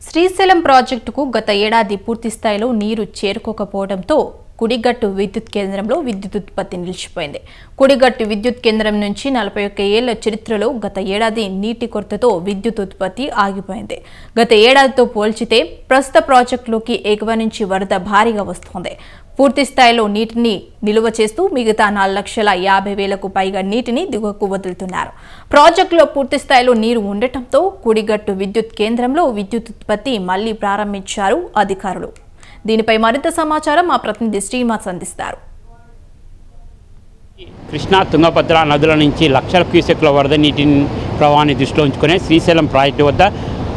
శ్రీశైలం ప్రాజెక్టుకు గత ఏడాది పూర్తి స్థాయిలో నీరు చేరుకోకపోవడంతో కుడిగట్టు విద్యుత్ కేంద్రంలో విద్యుత్ ఉత్పత్తి నిలిచిపోయింది. కుడిగట్టు విద్యుత్ కేంద్రం నుంచి 41 ఏళ్ల చరిత్రలో గత ఏడాది నీటి కొరతతో విద్యుత్ ఉత్పత్తి ఆగిపోయింది. గత ఏడాదితో పోల్చితే ప్రస్తుత ప్రాజెక్టులోకి ఎగువ నుంచి వరద భారీగా వస్తోంది. పూర్తి స్థాయిలో నీటిని నిలువ చేస్తూ మిగతా 4,50,000కు పైగా నీటిని దిగువకు వదులుతున్నారు. ప్రాజెక్టులో పూర్తి స్థాయిలో నీరు ఉండటంతో కుడిగట్టు విద్యుత్ కేంద్రంలో విద్యుత్ ఉత్పత్తి మళ్లీ ప్రారంభించారు అధికారులు. దీనిపై మరింత సమాచారం మా ప్రతినిధి శ్రీనివాస్ అందిస్తారు. కృష్ణా తుంగభద్ర నదుల నుంచి లక్షల క్యూసెక్ల వరద నీటి ప్రవాహాన్ని దృష్టిలో ఉంచుకునే శ్రీశైలం ప్రాజెక్టు వద్ద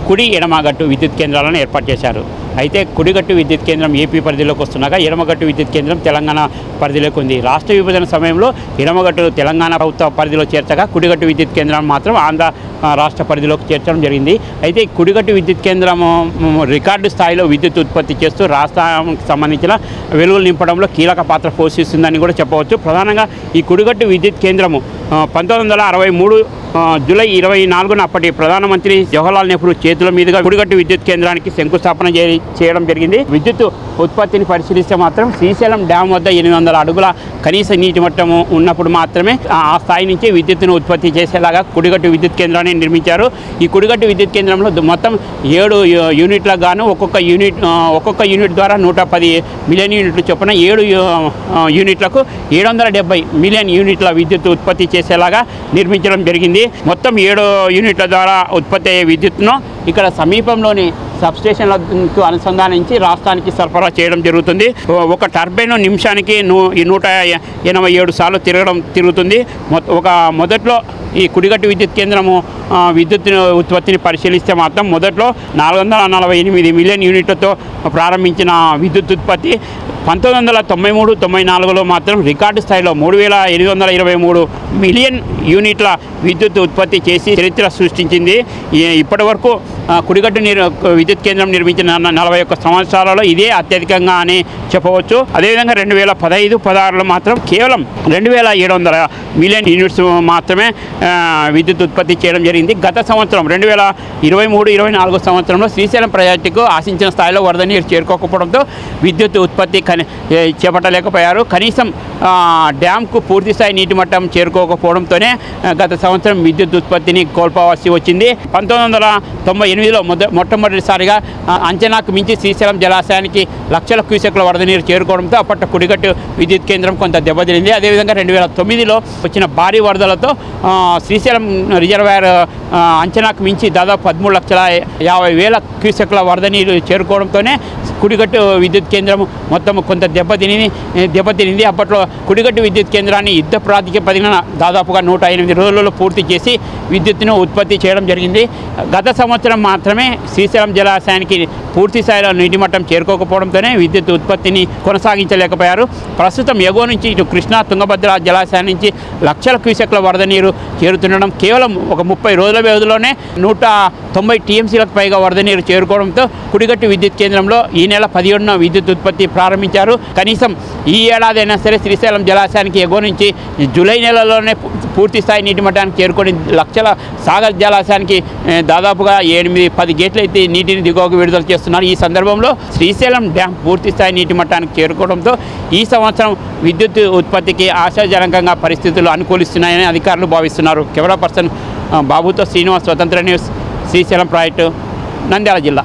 కుడి ఎడమగట్టు విద్యుత్ కేంద్రాలను ఏర్పాటు చేశారు. అయితే కుడిగట్టు విద్యుత్ కేంద్రం ఏపీ పరిధిలోకి వస్తున్నాగా ఎడమగట్టు విద్యుత్ కేంద్రం తెలంగాణ పరిధిలోకి ఉంది. రాష్ట్ర విభజన సమయంలో ఎడమగట్టు తెలంగాణ ప్రభుత్వ పరిధిలో చేర్చగా కుడిగట్టు విద్యుత్ కేంద్రం మాత్రం ఆంధ్ర రాష్ట్ర పరిధిలోకి చేర్చడం జరిగింది. అయితే కుడిగట్టు విద్యుత్ కేంద్రం రికార్డు స్థాయిలో విద్యుత్ ఉత్పత్తి చేస్తూ రాష్ట్రానికి సంబంధించిన వెలుగులు నింపడంలో కీలక పాత్ర పోషిస్తుందని కూడా చెప్పవచ్చు. ప్రధానంగా ఈ కుడిగట్టు విద్యుత్ కేంద్రము 1963 జూలై 24న అప్పటి ప్రధానమంత్రి జవహర్లాల్ నెహ్రూ చేతుల మీదుగా కుడిగట్టు విద్యుత్ కేంద్రానికి శంకుస్థాపన చేయడం జరిగింది. విద్యుత్ ఉత్పత్తిని పరిశీలిస్తే మాత్రం శ్రీశైలం డ్యాం వద్ద 800 అడుగుల కనీస నీటి మట్టం ఉన్నప్పుడు మాత్రమే ఆ స్థాయి నుంచి విద్యుత్తును ఉత్పత్తి చేసేలాగా కుడిగట్టు విద్యుత్ కేంద్రాన్ని నిర్మించారు. ఈ కుడిగట్టు విద్యుత్ కేంద్రంలో మొత్తం 7 యూనిట్లకు గాను ఒక్కొక్క యూనిట్ ద్వారా 110 మిలియన్ యూనిట్లు చొప్పున 7 యూనిట్లకు 770 మిలియన్ యూనిట్ల విద్యుత్ ఉత్పత్తి చేసేలాగా నిర్మించడం జరిగింది. మొత్తం 7 యూనిట్ల ద్వారా ఉత్పత్తి అయ్యే విద్యుత్తును ఇక్కడ సమీపంలోని సబ్స్టేషన్లకు అనుసంధానించి రాష్ట్రానికి సరఫరా చేయడం జరుగుతుంది. ఒక టర్బైన్ నిమిషానికి 187 సార్లు తిరుగుతుంది. మొదట్లో ఈ కుడిగట్టు విద్యుత్ కేంద్రము విద్యుత్ ఉత్పత్తిని పరిశీలిస్తే మాత్రం మొదట్లో 448 మిలియన్ యూనిట్లతో ప్రారంభించిన విద్యుత్ ఉత్పత్తి 1993-94లో మాత్రం రికార్డు స్థాయిలో 3,823 మిలియన్ యూనిట్ల విద్యుత్ ఉత్పత్తి చేసి చరిత్ర సృష్టించింది. ఇప్పటి వరకు కుడిగట్టు విద్యుత్ కేంద్రం నిర్మించిన 41 సంవత్సరాలలో ఇదే అత్యధికంగా అని చెప్పవచ్చు. అదేవిధంగా 2015-16లో మాత్రం కేవలం 2,700 మిలియన్ యూనిట్స్ మాత్రమే విద్యుత్ ఉత్పత్తి చేయడం జరిగింది. గత సంవత్సరం 2023-24 సంవత్సరంలో శ్రీశైలం ప్రాజెక్టుకు ఆశించిన స్థాయిలో వరద నీరు చేరుకోకపోవడంతో విద్యుత్ ఉత్పత్తి చేపట్టలేకపోయారు. కనీసం డ్యాంకు పూర్తి స్థాయి నీటి మట్టం చేరుకోకపోవడంతోనే గత సంవత్సరం విద్యుత్ ఉత్పత్తిని కోల్పోవాల్సి వచ్చింది. 1998లో మొట్టమొదటిసారిగా అంచనాకు మించి శ్రీశైలం జలాశయానికి లక్షల క్యూసెక్ల వరద నీరు చేరుకోవడంతో అప్పట్లో కుడిగట్టు విద్యుత్ కేంద్రం కొంత దెబ్బతింది. అదేవిధంగా 2009లో వచ్చిన భారీ వరదలతో శ్రీశైలం రిజర్వాయర్ అంచనాకు మించి దాదాపు 13,50,000 క్యూసెక్ల వరద నీరు చేరుకోవడంతోనే కుడిగట్టు విద్యుత్ కేంద్రం మొత్తం కొంత దెబ్బతినింది. అప్పట్లో కుడిగట్టు విద్యుత్ కేంద్రాన్ని యుద్ధ ప్రాతిపదికన దాదాపుగా 108 రోజులలో పూర్తి చేసి విద్యుత్తును ఉత్పత్తి చేయడం జరిగింది. గత సంవత్సరం మాత్రమే శ్రీశైలం జలాశయానికి పూర్తి స్థాయిలో నీటి మట్టం చేరుకోకపోవడంతోనే విద్యుత్ ఉత్పత్తిని కొనసాగించలేకపోయారు. ప్రస్తుతం ఎగువ నుంచి ఇటు కృష్ణా తుంగభద్ర జలాశయం నుంచి లక్షల క్యూసెక్ల వరద నీరు చేరుతుండడం కేవలం ఒక 30 రోజుల వ్యవధిలోనే 190 టీఎంసీలకు పైగా వరద నీరు చేరుకోవడంతో కుడిగట్టు విద్యుత్ కేంద్రంలో ఈ నెల 17న విద్యుత్ ఉత్పత్తి ప్రారంభించారు. కనీసం ఈ ఏడాది అయినా సరే శ్రీశైలం జలాశయానికి ఎగువ నుంచి జూలై నెలలోనే పూర్తి స్థాయి నీటి మట్టానికి చేరుకొని లక్షల సాగర్ జలాశయానికి దాదాపుగా 8-10 గేట్లు అయితే నీటిని దిగువకు విడుదల చేస్తున్నారు. ఈ సందర్భంలో శ్రీశైలం డ్యాం పూర్తి స్థాయి నీటి మట్టానికి చేరుకోవడంతో ఈ సంవత్సరం విద్యుత్ ఉత్పత్తికి ఆశాజనకంగా పరిస్థితులు అనుకూలిస్తున్నాయని అధికారులు భావిస్తున్నారు. కెమెరా పర్సన్ బాబుతో శ్రీనివాస్, స్వతంత్ర న్యూస్, శ్రీశైలం ప్రాజెక్టు, నంద్యాల జిల్లా.